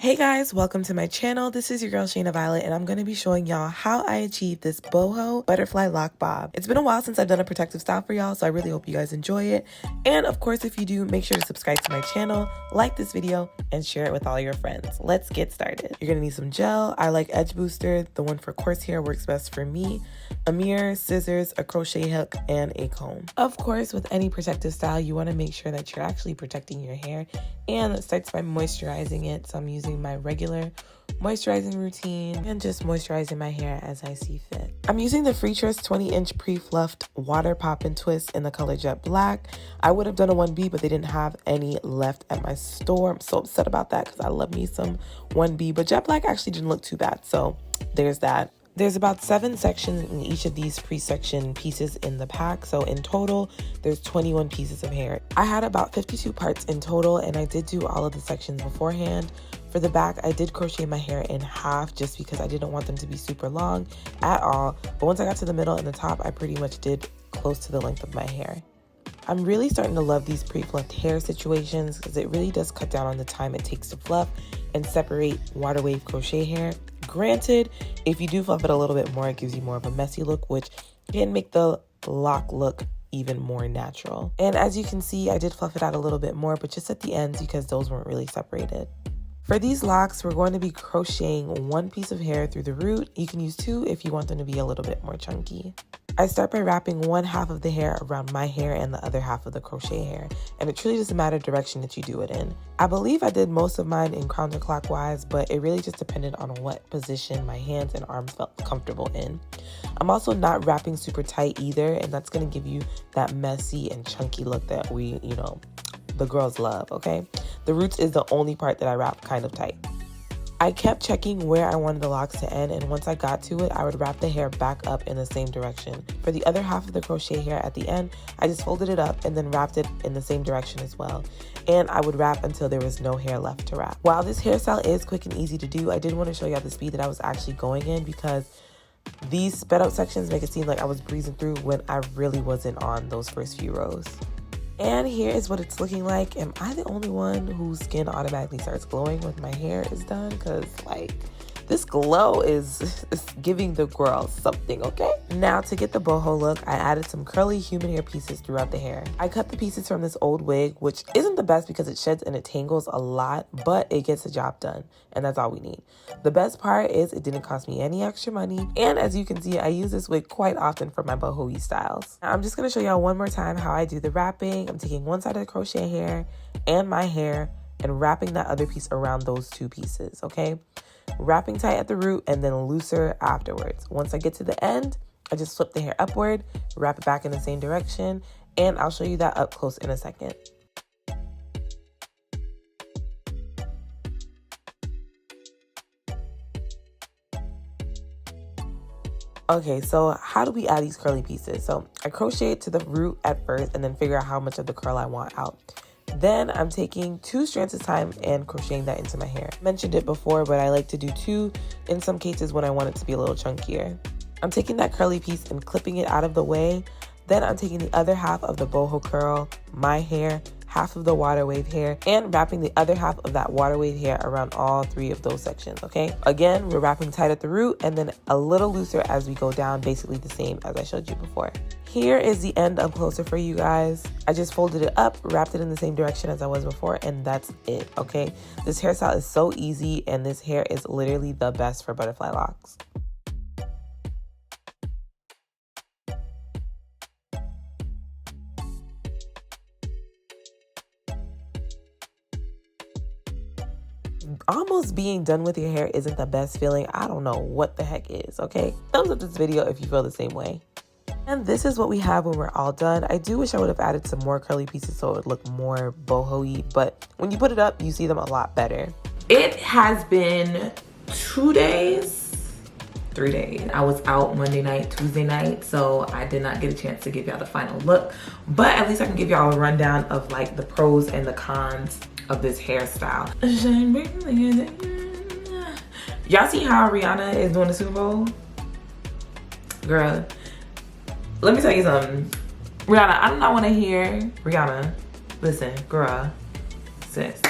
Hey guys, welcome to my channel. This is your girl Shayna Violet, and I'm going to be showing y'all how I achieved this boho butterfly lock bob. It's been a while since I've done a protective style for y'all, so I really hope you guys enjoy it. And of course, if you do, make sure to subscribe to my channel, like this video, and share it with all your friends. Let's get started. You're going to need some gel. I like edge booster. The one for coarse hair works best for me. A mirror, scissors, a crochet hook, and a comb. Of course, with any protective style, you want to make sure that you're actually protecting your hair, and it starts by moisturizing it. So I'm using my regular moisturizing routine and just moisturizing my hair as I see fit. I'm using the Freetress 20-inch pre-fluffed water Poppin twist in the color Jet Black. I would have done a 1B, but they didn't have any left at my store. I'm so upset about that because I love me some 1B, but Jet Black actually didn't look too bad, so there's that. There's about 7 sections in each of these pre-section pieces in the pack. So in total, there's 21 pieces of hair. I had about 52 parts in total, and I did do all of the sections beforehand. For the back, I did crochet my hair in half just because I didn't want them to be super long at all. But once I got to the middle and the top, I pretty much did close to the length of my hair. I'm really starting to love these pre-fluffed hair situations because it really does cut down on the time it takes to fluff and separate water wave crochet hair. Granted, if you do fluff it a little bit more, it gives you more of a messy look, which can make the lock look even more natural. And as you can see, I did fluff it out a little bit more, but just at the ends because those weren't really separated. For these locks, we're going to be crocheting 1 piece of hair through the root. You can use 2 if you want them to be a little bit more chunky. I start by wrapping 1/2 of the hair around my hair and the other half of the crochet hair, and it truly doesn't matter direction that you do it in. I believe I did most of mine in counterclockwise, but it really just depended on what position my hands and arms felt comfortable in. I'm also not wrapping super tight either, and that's going to give you that messy and chunky look that we, the girls love, okay? The roots is the only part that I wrap kind of tight. I kept checking where I wanted the locks to end, and once I got to it, I would wrap the hair back up in the same direction. For the other half of the crochet hair at the end, I just folded it up and then wrapped it in the same direction as well. And I would wrap until there was no hair left to wrap. While this hairstyle is quick and easy to do, I did want to show y'all the speed that I was actually going in because these sped up sections make it seem like I was breezing through when I really wasn't on those first few rows. And here is what it's looking like. Am I the only one whose skin automatically starts glowing when my hair is done? Because this glow is giving the girl something, okay? Now to get the boho look, I added some curly human hair pieces throughout the hair. I cut the pieces from this old wig, which isn't the best because it sheds and it tangles a lot, but it gets the job done, and that's all we need. The best part is it didn't cost me any extra money, and as you can see, I use this wig quite often for my boho styles. Now, I'm just gonna show y'all one more time how I do the wrapping. I'm taking one side of the crochet hair and my hair and wrapping that other piece around those 2 pieces, okay? Wrapping tight at the root and then looser afterwards. Once I get to the end, I just flip the hair upward, wrap it back in the same direction, and I'll show you that up close in a second. Okay, so how do we add these curly pieces? So I crochet it to the root at first and then figure out how much of the curl I want out. Then I'm taking 2 strands at a time and crocheting that into my hair. I mentioned it before, but I like to do 2 in some cases when I want it to be a little chunkier. I'm taking that curly piece and clipping it out of the way. Then I'm taking the other half of the boho curl, my hair, half of the water wave hair, and wrapping the other half of that water wave hair around all 3 of those sections, okay? Again, we're wrapping tight at the root and then a little looser as we go down, basically the same as I showed you before. Here is the end up closer for you guys. I just folded it up, wrapped it in the same direction as I was before, and that's it, okay? This hairstyle is so easy, and this hair is literally the best for butterfly locks. Almost being done with your hair isn't the best feeling. I don't know what the heck is, okay? Thumbs up this video if you feel the same way. And this is what we have when we're all done. I do wish I would have added some more curly pieces so it would look more boho-y, but when you put it up, you see them a lot better. It has been 2 days, 3 days. I was out Monday night, Tuesday night, so I did not get a chance to give y'all the final look, but at least I can give y'all a rundown of the pros and the cons of this hairstyle. Y'all see how Rihanna is doing the Super Bowl? Girl, let me tell you something. Rihanna, I do not want to hear, Rihanna, listen, girl, sis,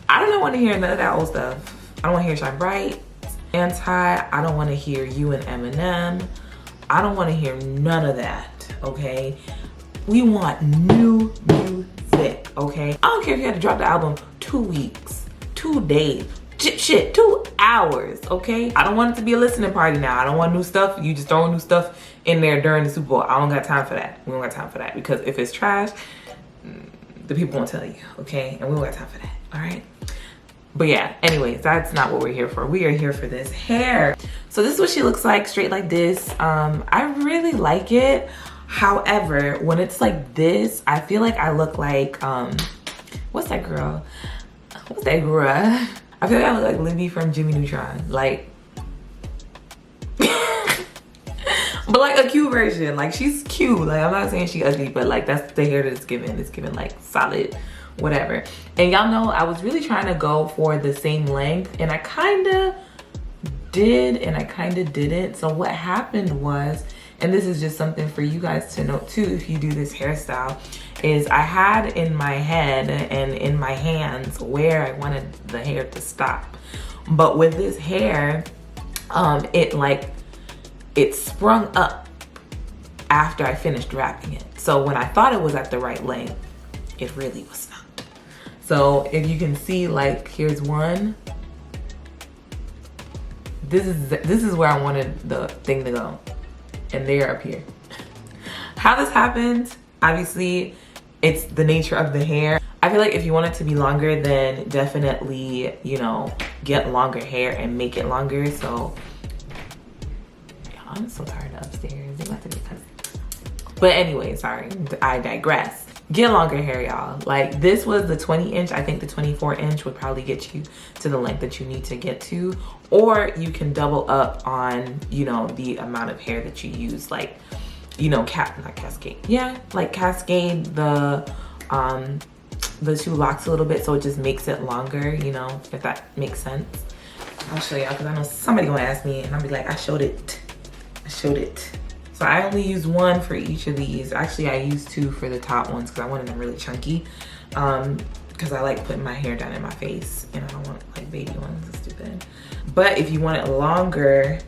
I do not want to hear none of that old stuff. I don't want to hear Shine Bright, Anti. I don't want to hear You and Eminem. I don't want to hear none of that, okay? We want new music, okay? I don't care if you had to drop the album 2 weeks, 2 days, shit, 2 hours, okay? I don't want it to be a listening party now. I don't want new stuff. You just throwing new stuff in there during the Super Bowl. I don't got time for that. We don't got time for that, because if it's trash, the people won't tell you, okay? And we don't got time for that, all right? But yeah, anyways, that's not what we're here for. We are here for this hair. So this is what she looks like, straight like this. I really like it. However, when it's like this, I feel like I look like, what's that girl? What's that girl? I feel like I look like Libby from Jimmy Neutron. Like, but like a cute version. Like, she's cute. Like, I'm not saying she ugly, but like that's the hair that it's giving. It's giving like solid whatever. And y'all know I was really trying to go for the same length, and I kind of did and I kind of didn't. So what happened was, and this is just something for you guys to know too if you do this hairstyle, is I had in my head and in my hands where I wanted the hair to stop. But with this hair, it sprung up after I finished wrapping it. So when I thought it was at the right length, it really was not. So if you can see, like, here's one. This is where I wanted the thing to go, and they're up here. How this happens, obviously, it's the nature of the hair. I feel like if you want it to be longer, then definitely, you know, get longer hair and make it longer. So I'm so tired of upstairs. They about to be cussing. But anyway, sorry, I digress. Get longer hair, y'all. Like, this was the 20 inch. I think the 24 inch would probably get you to the length that you need to get to. Or you can double up on, you know, the amount of hair that you use. Like, you know, not cascade. Yeah, like cascade the 2 locks a little bit, so it just makes it longer, you know, if that makes sense. I'll show y'all, because I know somebody gonna ask me, and I'll be like, I showed it. So I only use 1 for each of these. Actually, I used 2 for the top ones because I wanted them really chunky. Because I like putting my hair down in my face, and I don't want like baby ones. That's stupid. But if you want it longer,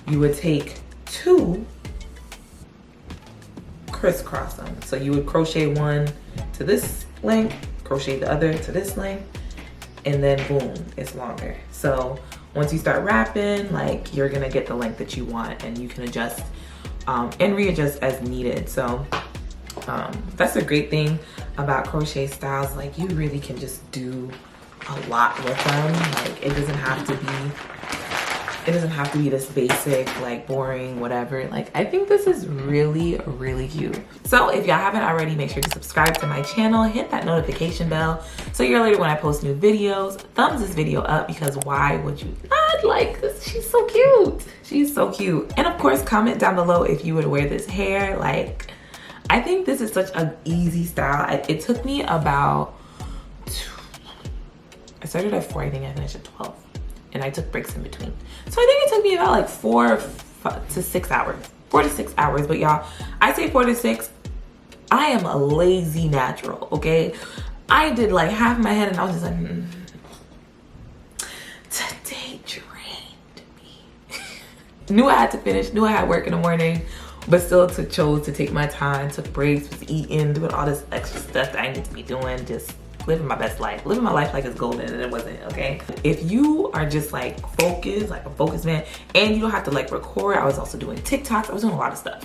you would take 2, crisscross them. So you would crochet 1 to this length, crochet the other to this length, and then boom, it's longer. So once you start wrapping, like, you're gonna get the length that you want, and you can adjust and readjust as needed. So that's a great thing about crochet styles. Like, you really can just do a lot with them. Like, it doesn't have to be this basic, like, boring, whatever. Like, I think this is really cute. So if y'all haven't already, make sure to subscribe to my channel, hit that notification bell so you're alerted when I post new videos. Thumbs this video up, because why would you not like this? She's so cute. She's so cute. And of course, comment down below if you would wear this hair. Like, I think this is such an easy style. It took me about, I started at 4, I think I finished at 12. And I took breaks in between. So I think it took me about like 4 to 6 hours. 4 to 6 hours, but y'all, I say 4 to 6. I am a lazy natural, okay? I did like half my head and I was just like, today drained me. Knew I had to finish, knew I had work in the morning, but still chose to take my time, took breaks, was eating, doing all this extra stuff that I need to be doing, just living my best life, living my life like it's golden, and it wasn't, okay? If you are just like focused, like a focused man, and you don't have to like record, I was also doing TikToks, I was doing a lot of stuff.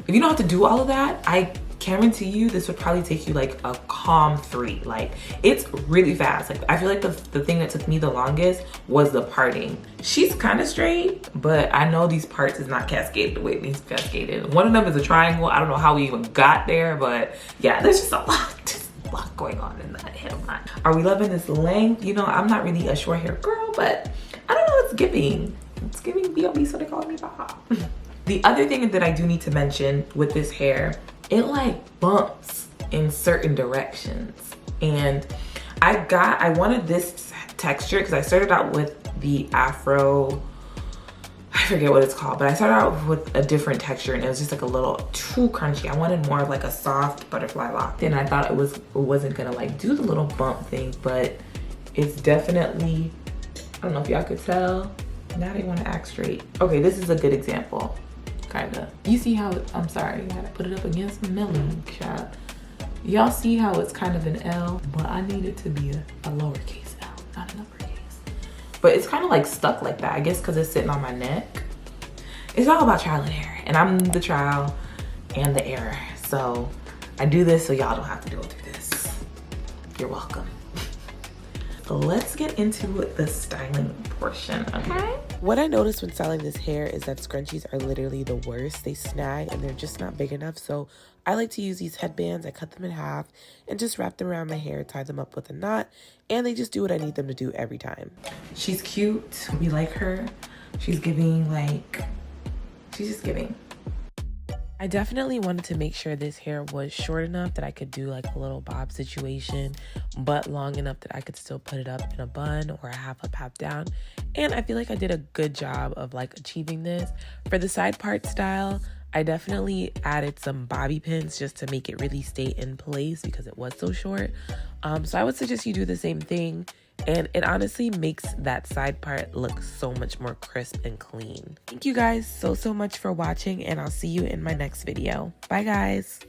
If you don't have to do all of that, I guarantee you this would probably take you like a calm 3. Like, it's really fast. Like, I feel like the thing that took me the longest was the parting. She's kind of straight, but I know these parts is not cascaded the way it needs to be cascaded. One of them is a triangle. I don't know how we even got there, but yeah, there's just a lot going on in that hair line. Are we loving this length? You know, I'm not really a short hair girl, but I don't know, it's giving B.O.B., so they call me Boho. The other thing that I do need to mention with this hair, it like bumps in certain directions. And I wanted this texture because I started out with the Afro, I forget what it's called, but I started out with a different texture and it was just like a little too crunchy. I wanted more of like a soft butterfly lock. And I thought it wasn't gonna like do the little bump thing, but it's definitely I don't know if y'all could tell. Now they want to act straight. Okay, this is a good example, kinda. You see how, I'm sorry, I gotta put it up against the milling shot. Y'all see how it's kind of an L, but I need it to be a lowercase L, not an uppercase. But it's kind of like stuck like that, I guess because it's sitting on my neck. It's all about trial and error, and I'm the trial and the error. So I do this so y'all don't have to go through this. You're welcome. So let's get into the styling portion, okay? What I noticed when styling this hair is that scrunchies are literally the worst. They snag and they're just not big enough. So I like to use these headbands. I cut them in half and just wrap them around my hair, tie them up with a knot, and they just do what I need them to do every time. She's cute. We like her. She's giving like, she's just giving. I definitely wanted to make sure this hair was short enough that I could do like a little bob situation, but long enough that I could still put it up in a bun or a half up, half down. And I feel like I did a good job of like achieving this. For the side part style, I definitely added some bobby pins just to make it really stay in place because it was so short. So I would suggest you do the same thing. And it honestly makes that side part look so much more crisp and clean. Thank you guys so much for watching, and I'll see you in my next video. Bye guys.